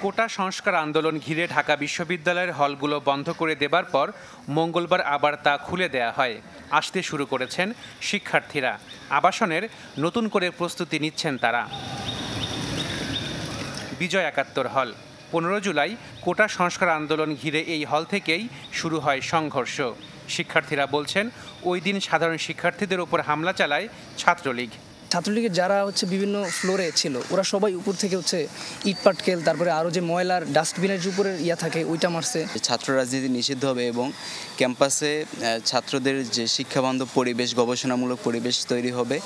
কোটা সংস্কার আন্দোলন ঘিরে ঢাকা বিশ্ববিদ্যালয়ের হলগুলো বন্ধ করে দেবার পর মঙ্গলবার আবার তা খুলে দেয়া হয়। আসতে শুরু করেছেন শিক্ষার্থীরা। আবাসনের নতুন করে প্রস্তুতি নিচ্ছেন তারা। বিজয় ৭১ হল ১৫ জুলাই কোটা সংস্কার আন্দোলন ঘিরে এই হল থেকেই শুরু হয় সংঘর্ষ। শিক্ষার্থীরা বলছেন, ওই দিন সাধারণ শিক্ষার্থীদের উপর হামলা চালায় ছাত্রলীগ। ছাত্রলীগের যারা বিভিন্ন ফ্লোরে ছিল ওরা সবাই উপর থেকে ইট পাটকেল, তারপরে আরও যে ময়লার ডাস্টবিনের যে উপরের থাকে ওইটা মারছে। ছাত্র রাজনীতি নিষিদ্ধ হবে এবং ক্যাম্পাসে ছাত্রদের যে শিক্ষাবান্ধব পরিবেশ, গবেষণামূলক পরিবেশ তৈরি হবে।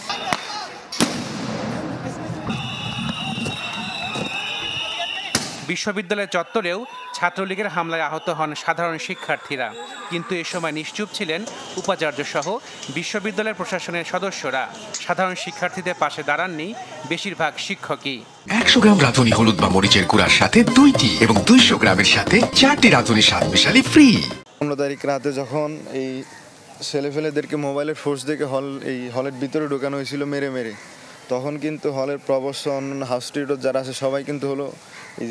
বিশ্ববিদ্যালয় চত্বরেও ছাত্রলীগের হামলায় আহত হন সাধারণ শিক্ষার্থীরা। কিন্তু এ সময় নিশ্চুপ ছিলেন উপাচার্য সহ বিশ্ববিদ্যালয়ের প্রশাসনের সদস্যরা। সাধারণ শিক্ষার্থীদের পাশে দাঁড়াননি বেশিরভাগ শিক্ষকই। ১০০ গ্রাম রাঁধুনি হলুদ বা মরিচের গুঁড়ার সাথে 2টি এবং 200 গ্রামের সাথে 4টি রাঁধুনি স্বাদ মিশালি ফ্রি। 15 তারিখ রাতে যখন এই ছেলেফেলেদেরকে মোবাইলের ফোর্স দেখে হলের ভিতরে ঢোকানো হয়েছিল মেরে, তখন কিন্তু হলের প্রবর্তন হাউস স্ট্রিটর যারা আছে সবাই কিন্তু এই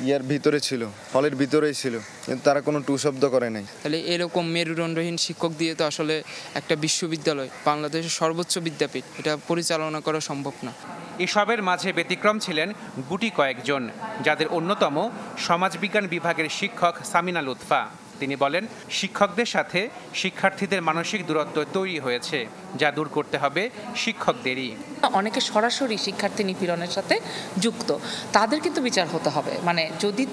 যে ভিতরে ছিল, হলের ভিতরেই ছিল, কিন্তু তারা কোনো টু শব্দ করে নাই। তাহলে এরকম মেরুদণ্ডহীন শিক্ষক দিয়ে তো আসলে একটা বিশ্ববিদ্যালয়, বাংলাদেশের সর্বোচ্চ বিদ্যাপীঠ, এটা পরিচালনা করা সম্ভব না। এসবের মাঝে ব্যতিক্রম ছিলেন গুটি কয়েকজন, যাদের অন্যতম সমাজবিজ্ঞান বিভাগের শিক্ষক সামিনা লুৎফা। তিনি বলেন, শিক্ষকদের সাথে শিক্ষার্থীদের মানসিক দূরত্ব তৈরি হয়েছে, যা দূর করতে হবে শিক্ষকদেরই। অনেকে সরাসরি শিক্ষার্থী নিপীড়নের সাথে যুক্ত, তাদের কিন্তু বিচার হতে হবে। যদি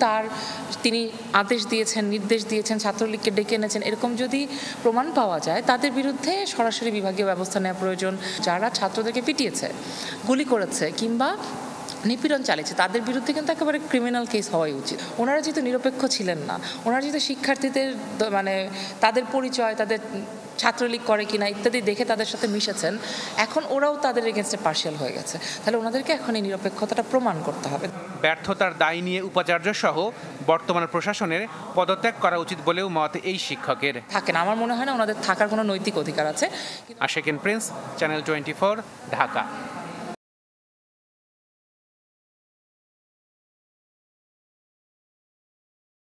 তিনি আদেশ দিয়েছেন, নির্দেশ দিয়েছেন, ছাত্রলীগকে ডেকে এনেছেন, এরকম যদি প্রমাণ পাওয়া যায়, তাদের বিরুদ্ধে সরাসরি বিভাগীয় ব্যবস্থা নেওয়া প্রয়োজন। যারা ছাত্রদেরকে পিটিয়েছে, গুলি করেছে কিংবা নিপীড়ন চালিয়েছে, তাদের বিরুদ্ধে কিন্তু একেবারে ক্রিমিনাল কেস হওয়াই উচিত। ওনারা যেহেতু নিরপেক্ষ ছিলেন না, ওনারা যেহেতু শিক্ষার্থীদের তাদের পরিচয়, তাদের ছাত্রলীগ করে কিনা ইত্যাদি দেখে তাদের সাথে মিশেছেন, এখন ওরাও তাদের এগেনস্টে পার্শিয়াল হয়ে গেছে। তাহলে ওনাদেরকে এখন এই নিরপেক্ষতাটা প্রমাণ করতে হবে। ব্যর্থতার দায় নিয়ে উপাচার্য সহ বর্তমান প্রশাসনের পদত্যাগ করা উচিত বলেও মত এই শিক্ষকের। থাকেন, আমার মনে হয় না ওনাদের থাকার কোনো নৈতিক অধিকার আছে। Ashikin Prince, channel 24, Dhaka.